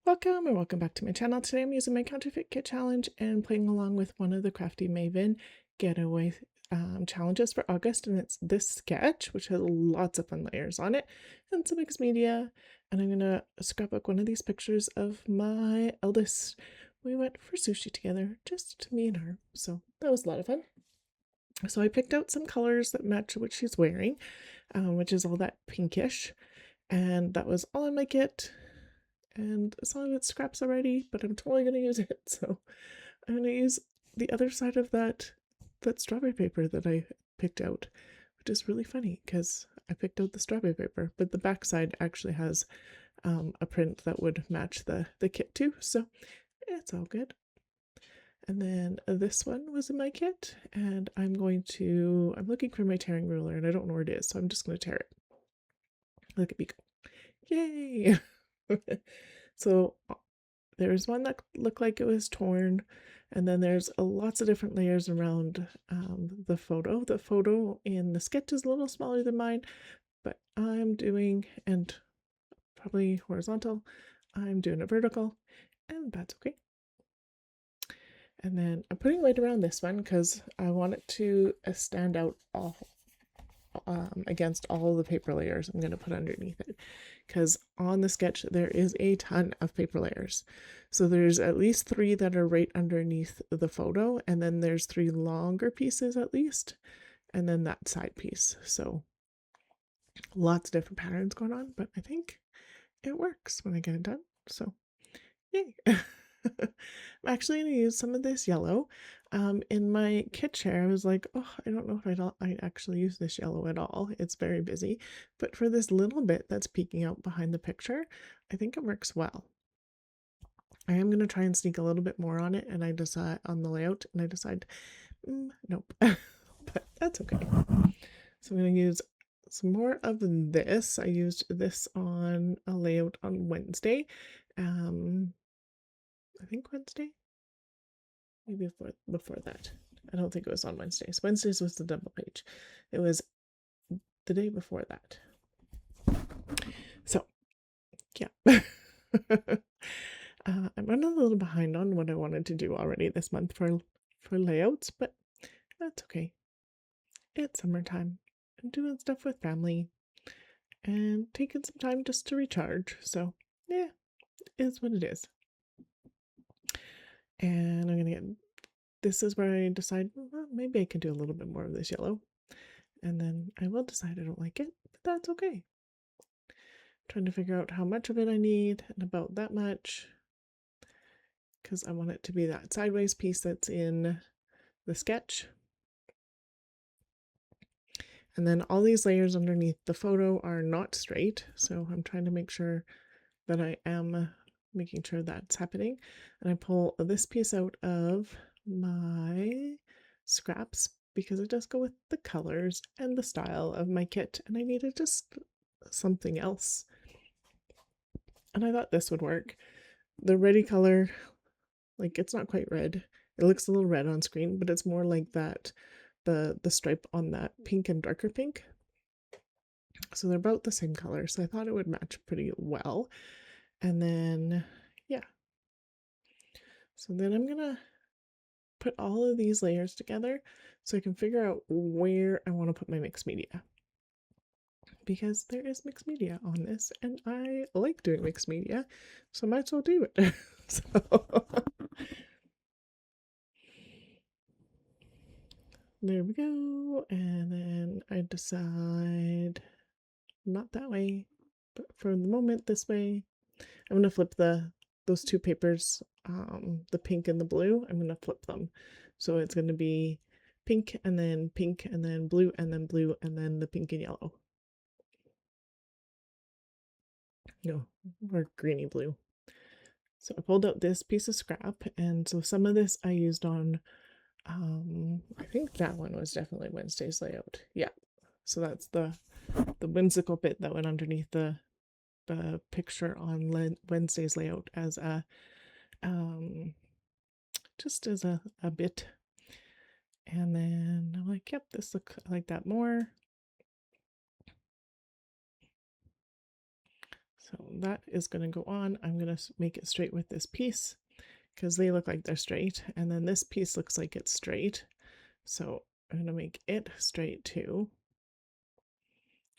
Welcome and welcome back to my channel. Today I'm using my Counterfeit Kit challenge and playing along with one of the Crafty Maven Getaway challenges for August, and it's this sketch, which has lots of fun layers on it and some mixed media. And I'm gonna scrapbook one of these pictures of my eldest. We went for sushi together, just me and her, so that was a lot of fun. So I picked out some colors that match what she's wearing, which is all that pinkish, and that was all in my kit. And some of it's scraps already, but I'm totally going to use it. So I'm going to use the other side of that strawberry paper that I picked out, which is really funny because I picked out the strawberry paper, but the back side actually has a print that would match the kit too. So it's all good. And then this one was in my kit, and I'm looking for my tearing ruler, and I don't know where it is, so I'm just going to tear it. Look at me go. Yay! So there's one that looked like it was torn, and then there's lots of different layers around the photo. The photo in the sketch is a little smaller than mine, but I'm doing, and probably horizontal, I'm doing a vertical, and that's okay. And then I'm putting weight around this one because I want it to stand out all against all the paper layers I'm going to put underneath it, because on the sketch there is a ton of paper layers. So there's at least 3 that are right underneath the photo, and then there's 3 longer pieces at least, and then that side piece. So lots of different patterns going on, but I think it works when I get it done. So yay. I'm actually going to use some of this yellow. In my kit share, I was like, oh, I don't know if I'd actually use this yellow at all. It's very busy. But for this little bit that's peeking out behind the picture, I think it works well. I am going to try and sneak a little bit more on it, and I decide on the layout, and I decide, nope. But that's okay. So I'm going to use some more of this. I used this on a layout on Wednesday. I think Wednesday, maybe before that. I don't think it was on Wednesdays. Wednesdays was the double page. It was the day before that. So yeah. I'm running a little behind on what I wanted to do already this month for layouts, but that's okay. It's summertime. I'm doing stuff with family and taking some time just to recharge. So yeah, it is what it is. And I'm gonna get, this is where I decide, well, maybe I could do a little bit more of this yellow, and then I will decide I don't like it, but that's okay. Trying to figure out how much of it I need, and about that much, because I want it to be that sideways piece that's in the sketch. And then all these layers underneath the photo are not straight, so I'm trying to make sure that I am making sure that's happening. And I pull this piece out of my scraps because it does go with the colors and the style of my kit, and I needed just something else. And I thought this would work. The reddy color, like, it's not quite red. It looks a little red on screen, but it's more like that, the stripe on that pink and darker pink. So they're about the same color, so I thought it would match pretty well. And then, yeah. So then I'm gonna put all of these layers together so I can figure out where I want to put my mixed media. Because there is mixed media on this, and I like doing mixed media, so I might as well do it. So there we go. And then I decide not that way, but for the moment this way. I'm gonna flip those 2 papers, the pink and the blue. I'm gonna flip them, so it's gonna be pink and then blue and then blue and then the pink and yellow. No, or greeny blue. So I pulled out this piece of scrap, and so some of this I used on, I think that one was definitely Wednesday's layout. Yeah, so that's the whimsical bit that went underneath the picture on Wednesday's layout as a just as a bit. And then I'm like, yep, this looks like that more. So that is going to go on. I'm going to make it straight with this piece because they look like they're straight. And then this piece looks like it's straight. So I'm going to make it straight too.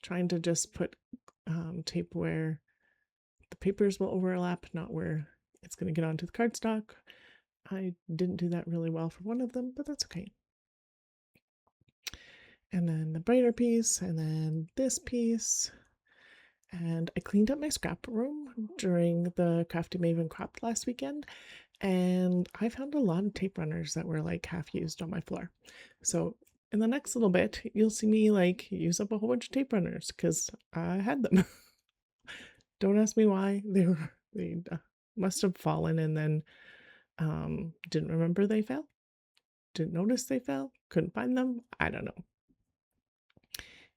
Trying to just put tape where the papers will overlap, not where it's going to get onto the cardstock. I didn't do that really well for one of them, but that's okay. And then the brighter piece, and then this piece. And I cleaned up my scrap room during the Crafty Maven Craft last weekend, and I found a lot of tape runners that were like half used on my floor. So in the next little bit, you'll see me like use up a whole bunch of tape runners because I had them. Don't ask me why. They must have fallen and then didn't remember they fell. Didn't notice they fell. Couldn't find them. I don't know.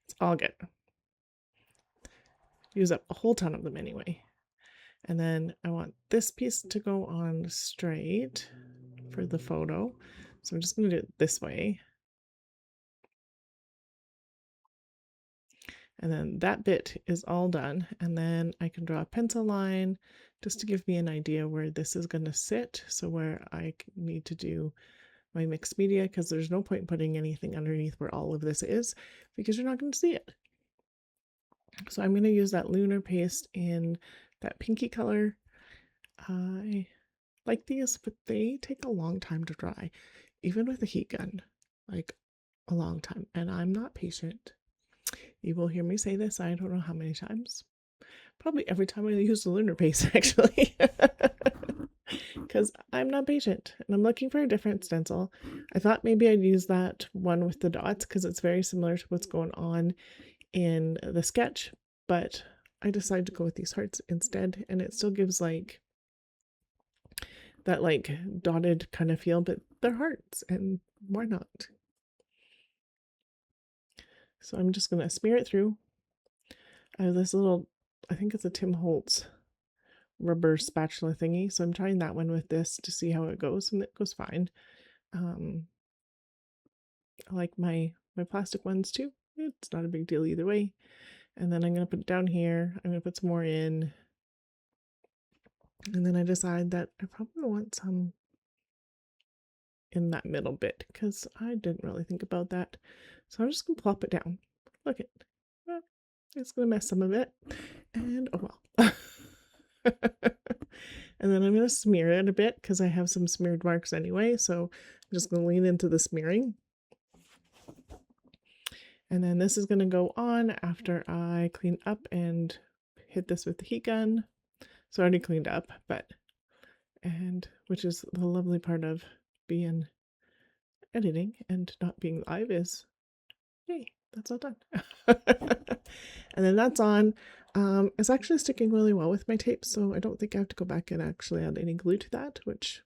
It's all good. Use up a whole ton of them anyway. And then I want this piece to go on straight for the photo. So I'm just going to do it this way. And then that bit is all done. And then I can draw a pencil line just to give me an idea where this is going to sit. So where I need to do my mixed media, because there's no point putting anything underneath where all of this is because you're not going to see it. So I'm going to use that lunar paste in that pinky color. I like these, but they take a long time to dry, even with a heat gun, like a long time. And I'm not patient. You will hear me say this, I don't know how many times. Probably every time I use the lunar paste, actually. Because I'm not patient and I'm looking for a different stencil. I thought maybe I'd use that one with the dots because it's very similar to what's going on in the sketch, but I decided to go with these hearts instead, and it still gives like that like dotted kind of feel, but they're hearts, and why not? So I'm just going to smear it through. I have this little, I think it's a Tim Holtz rubber spatula thingy, so I'm trying that one with this to see how it goes, and it goes fine. I like my plastic ones too. It's not a big deal either way. And then I'm going to put it down here. I'm going to put some more in. And then I decide that I probably want some in that middle bit because I didn't really think about that. So I'm just going to plop it down. Look at it. Well, it's going to mess some of it. And oh well. And then I'm going to smear it a bit because I have some smeared marks anyway. So I'm just going to lean into the smearing. And then this is going to go on after I clean up and hit this with the heat gun. So I already cleaned up, and which is the lovely part of being editing and not being live is, yay, that's all done. And then that's on. It's actually sticking really well with my tape, so I don't think I have to go back and actually add any glue to that, which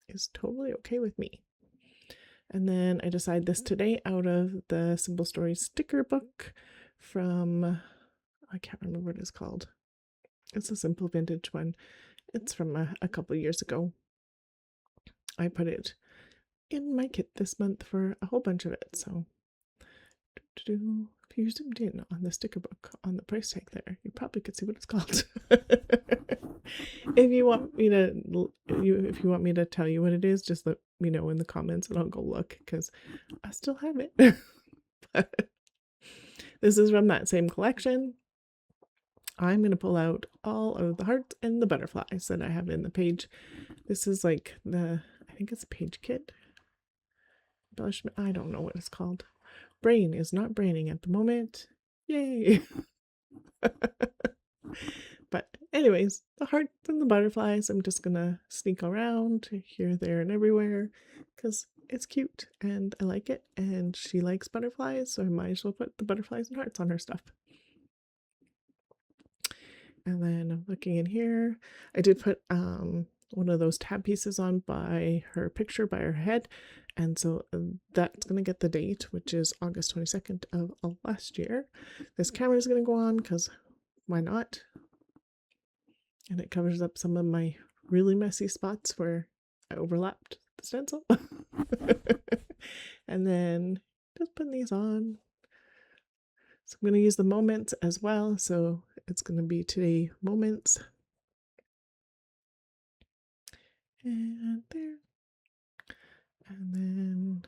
is totally okay with me. And then I decided this today out of the Simple Stories sticker book from, I can't remember what it's called. It's a simple vintage one. It's from a couple years ago. I put it in my kit this month for a whole bunch of it. So if you zoomed in on the sticker book on the price tag there, you probably could see what it's called. If you want me to tell you what it is, just let me know in the comments and I'll go look because I still have it. But this is from that same collection. I'm going to pull out all of the hearts and the butterflies that I have in the page. This is like I think it's a page kit. Embellishment, I don't know what it's called. Brain is not braining at the moment. Yay! But anyways, the hearts and the butterflies, I'm just going to sneak around here, there, and everywhere because it's cute and I like it. And she likes butterflies, so I might as well put the butterflies and hearts on her stuff. And then I'm looking in here. I did put one of those tab pieces on by her picture, by her head. And so that's going to get the date, which is August 22nd of last year. This camera is going to go on because why not? And it covers up some of my really messy spots where I overlapped the stencil. And then just putting these on. So I'm going to use the moments as well. So it's going to be today moments. And there. And then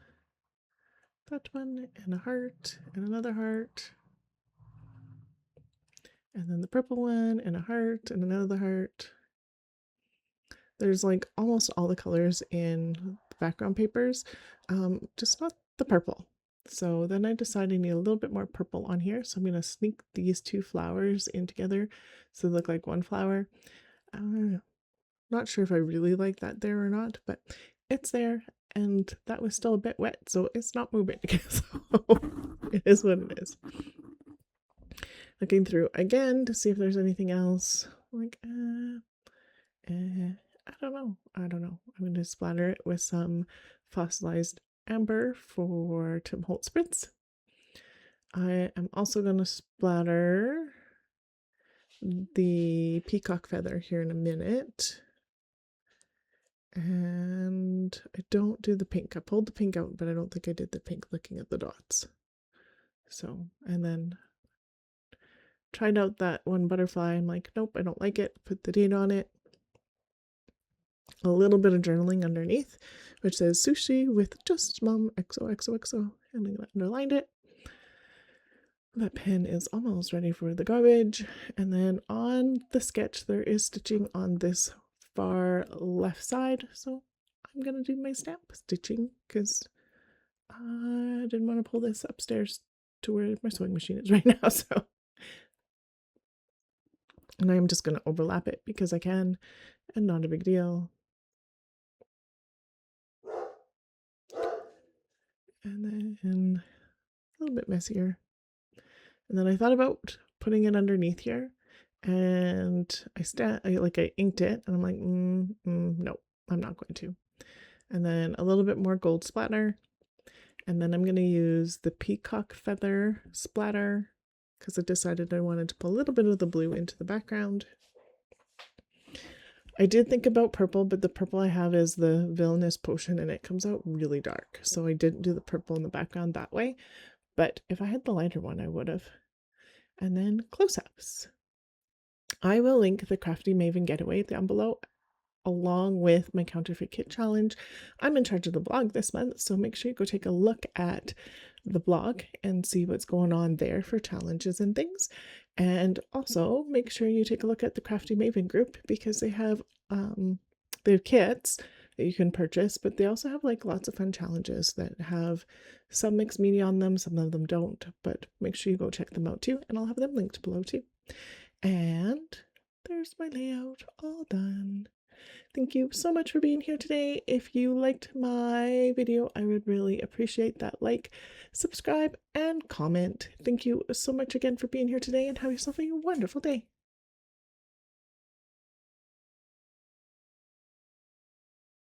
that one, and a heart, and another heart. And then the purple one, and a heart, and another heart. There's like almost all the colors in the background papers, just not the purple. So then I decided I need a little bit more purple on here. So I'm going to sneak these two flowers in together so they look like one flower. Not sure if I really like that there or not, but it's there. And that was still a bit wet, so it's not moving. So it is what it is. Looking through again to see if there's anything else. Like, I don't know. I'm going to splatter it with some fossilized amber for Tim Holtz Spritz. I am also going to splatter the peacock feather here in a minute. And I don't do the pink. I pulled the pink out, but I don't think I did the pink looking at the dots. So, and then tried out that one butterfly. I'm like, nope, I don't like it. Put the date on it. A little bit of journaling underneath, which says sushi with just mom XOXOXO, and I underlined it. That pen is almost ready for the garbage. And then on the sketch, there is stitching on this far left side. So I'm going to do my stamp stitching because I didn't want to pull this upstairs to where my sewing machine is right now. So, and I'm just going to overlap it because I can, and not a big deal. And then a little bit messier. And then I thought about putting it underneath here, and I inked it, and I'm like, no, I'm not going to. And then a little bit more gold splatter, and then I'm going to use the peacock feather splatter because I decided I wanted to put a little bit of the blue into the background. I did think about purple, but the purple I have is the Villainous Potion, and it comes out really dark, so I didn't do the purple in the background that way. But if I had the lighter one, I would have. And then close-ups. I will link the Crafty Maven Getaway down below, along with my Counterfeit Kit Challenge. I'm in charge of the blog this month, so make sure you go take a look at the blog and see what's going on there for challenges and things. And also make sure you take a look at the Crafty Maven group because they have kits that you can purchase, but they also have like lots of fun challenges that have some mixed media on them, some of them don't, but make sure you go check them out too, and I'll have them linked below too. And there's my layout all done. Thank you so much for being here today. If you liked my video, I would really appreciate that like, subscribe, and comment. Thank you so much again for being here today, and have yourself a wonderful day.